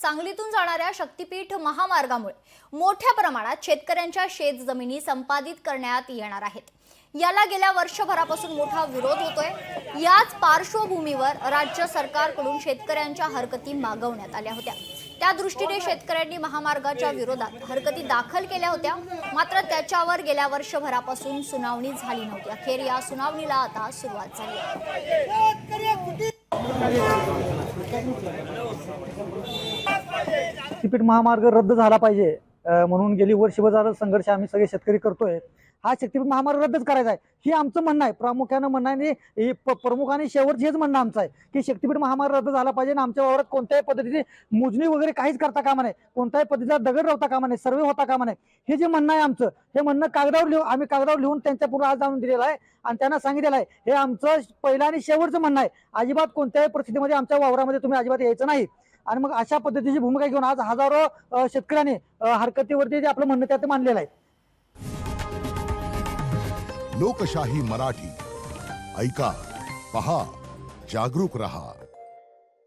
सांगलीतून जाणाऱ्या शक्तीपीठ महामार्गामुळे मोठ्या प्रमाणात शेतकऱ्यांच्या शेतजमिनी संपादित करण्यात येणार आहेत। याला गेल्या वर्षभरापासून मोठा विरोध होतोय। याच पार्श्वभूमीवर राज्य सरकारकडून शेतकऱ्यांच्या हरकती मागवण्यात आल्या होत्या। त्या दृष्टीने शेतकऱ्यांनी महामार्गाच्या विरोधात हरकती दाखल केल्या होत्या, मात्र त्याच्यावर गेल्या वर्षभरापासून सुनावणी झाली नव्हती। अखेर या सुनावणीला आता सुरुवात झाली आहे। शक्तीपीठ महामार्ग रद्द झाला पाहिजे म्हणून गेली वर्षभर झालं संघर्ष आम्ही सगळे शेतकरी करतोय। हा शक्तीपीठ महामार्ग रद्दच करायचा आहे हे आमचं म्हणणं आहे। प्रामुख्याने म्हणणं आहे, प्रमुखाने शेवट हेच म्हणणं आमचं आहे की शक्तीपीठ महामार्ग रद्द झाला पाहिजे आणि आमच्या वावरात कोणत्याही पद्धतीची मोजणी वगैरे काहीच करता कामा नये, कोणत्याही पद्धतीचा दगड रवता कामा नये, सर्वे होता कामा नये। हे जे म्हणणं आहे आमचं, हे म्हणणं आम्ही कागदावर लिहून त्यांच्या पुढे आज आणून दिलेलं आहे आणि त्यांना सांगितलेलं आहे हे आमचं पहिलं आणि शेवटचं म्हणणं आहे। अजिबात कोणत्याही परिस्थितीमध्ये आमच्या वावरामध्ये तुम्ही अजिबात यायचं नाही। आणि मग अशा पद्धतीची भूमिका घेऊन आज हजारो शेतकऱ्यांनी हरकतीवरती जे आपलं म्हणणं त्यात मानलेलं आहे। लोकशाही मराठी ऐका, पहा, जागरूक रहा।